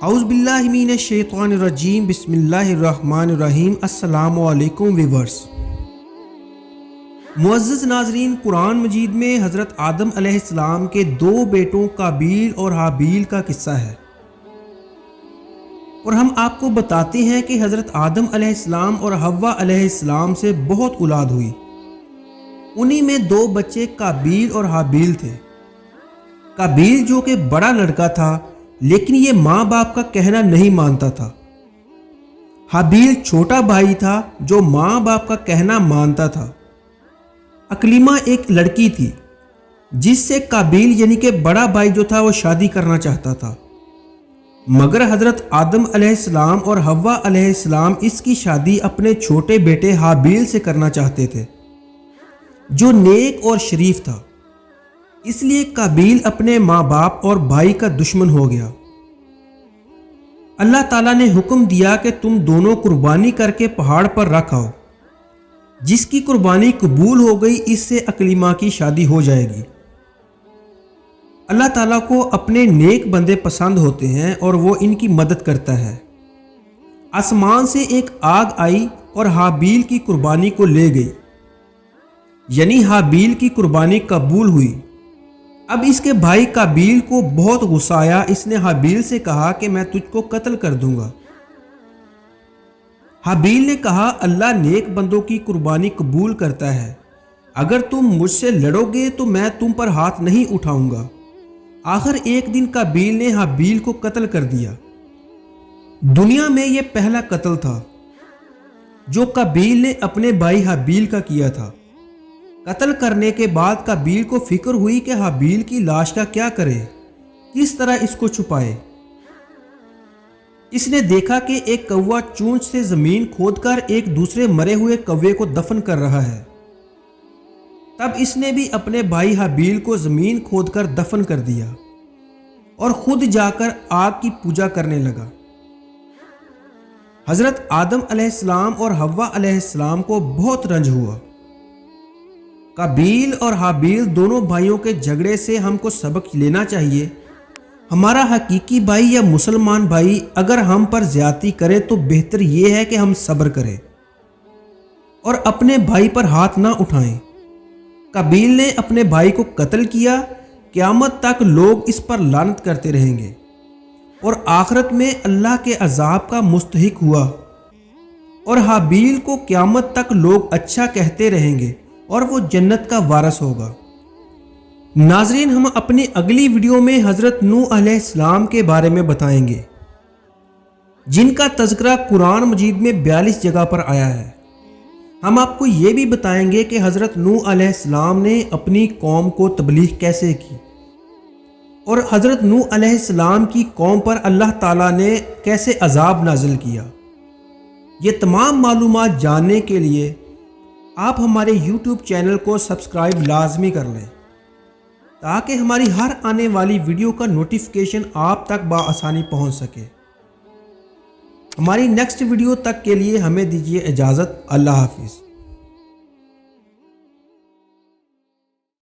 اعوذ باللہ من الشیطان الرجیم بسم اللہ الرحمن الرحیم۔ السلام علیکم ویورز۔ معزز ناظرین، قرآن مجید میں حضرت آدم علیہ السلام کے دو بیٹوں قابیل اور حابیل کا قصہ ہے، اور ہم آپ کو بتاتے ہیں کہ حضرت آدم علیہ السلام اور حوا علیہ السلام سے بہت اولاد ہوئی۔ انہی میں دو بچے قابیل اور حابیل تھے۔ قابیل جو کہ بڑا لڑکا تھا لیکن یہ ماں باپ کا کہنا نہیں مانتا تھا۔ حابیل چھوٹا بھائی تھا جو ماں باپ کا کہنا مانتا تھا۔ اکلیمہ ایک لڑکی تھی جس سے قابیل یعنی کہ بڑا بھائی جو تھا وہ شادی کرنا چاہتا تھا، مگر حضرت آدم علیہ السلام اور حوا علیہ السلام اس کی شادی اپنے چھوٹے بیٹے حابیل سے کرنا چاہتے تھے جو نیک اور شریف تھا۔ اس لیے قابیل اپنے ماں باپ اور بھائی کا دشمن ہو گیا۔ اللہ تعالیٰ نے حکم دیا کہ تم دونوں قربانی کر کے پہاڑ پر رکھ آؤ۔ جس کی قربانی قبول ہو گئی اس سے اکلیمہ کی شادی ہو جائے گی۔ اللہ تعالیٰ کو اپنے نیک بندے پسند ہوتے ہیں اور وہ ان کی مدد کرتا ہے۔ آسمان سے ایک آگ آئی اور حابیل کی قربانی کو لے گئی، یعنی حابیل کی قربانی قبول ہوئی۔ اب اس کے بھائی قابیل کو بہت غصہ آیا۔ اس نے حابیل سے کہا کہ میں تجھ کو قتل کر دوں گا۔ حابیل نے کہا اللہ نیک بندوں کی قربانی قبول کرتا ہے، اگر تم مجھ سے لڑو گے تو میں تم پر ہاتھ نہیں اٹھاؤں گا۔ آخر ایک دن قابیل نے حابیل کو قتل کر دیا۔ دنیا میں یہ پہلا قتل تھا جو قابیل نے اپنے بھائی حابیل کا کیا تھا۔ قتل کرنے کے بعد قابیل کو فکر ہوئی کہ حابیل کی لاش کا کیا کرے، کس طرح اس کو چھپائے۔ اس نے دیکھا کہ ایک کوا چونچ سے زمین کھود کر ایک دوسرے مرے ہوئے کوے کو دفن کر رہا ہے۔ تب اس نے بھی اپنے بھائی حابیل کو زمین کھود کر دفن کر دیا اور خود جا کر آگ کی پوجا کرنے لگا۔ حضرت آدم علیہ السلام اور حوا علیہ السلام کو بہت رنج ہوا۔ قابیل اور حابیل دونوں بھائیوں کے جھگڑے سے ہم کو سبق لینا چاہیے۔ ہمارا حقیقی بھائی یا مسلمان بھائی اگر ہم پر زیادتی کرے تو بہتر یہ ہے کہ ہم صبر کریں اور اپنے بھائی پر ہاتھ نہ اٹھائیں۔ قابیل نے اپنے بھائی کو قتل کیا، قیامت تک لوگ اس پر لعنت کرتے رہیں گے اور آخرت میں اللہ کے عذاب کا مستحق ہوا، اور حابیل کو قیامت تک لوگ اچھا کہتے رہیں گے اور وہ جنت کا وارث ہوگا۔ ناظرین، ہم اپنی اگلی ویڈیو میں حضرت نوح علیہ السلام کے بارے میں بتائیں گے جن کا تذکرہ قرآن مجید میں 42 جگہ پر آیا ہے۔ ہم آپ کو یہ بھی بتائیں گے کہ حضرت نوح علیہ السلام نے اپنی قوم کو تبلیغ کیسے کی اور حضرت نوح علیہ السلام کی قوم پر اللہ تعالیٰ نے کیسے عذاب نازل کیا۔ یہ تمام معلومات جاننے کے لیے آپ ہمارے YouTube چینل کو سبسکرائب لازمی کر لیں تاکہ ہماری ہر آنے والی ویڈیو کا نوٹیفیکیشن آپ تک بآسانی پہنچ سکے۔ ہماری نیکسٹ ویڈیو تک کے لیے ہمیں دیجیے اجازت۔ اللہ حافظ۔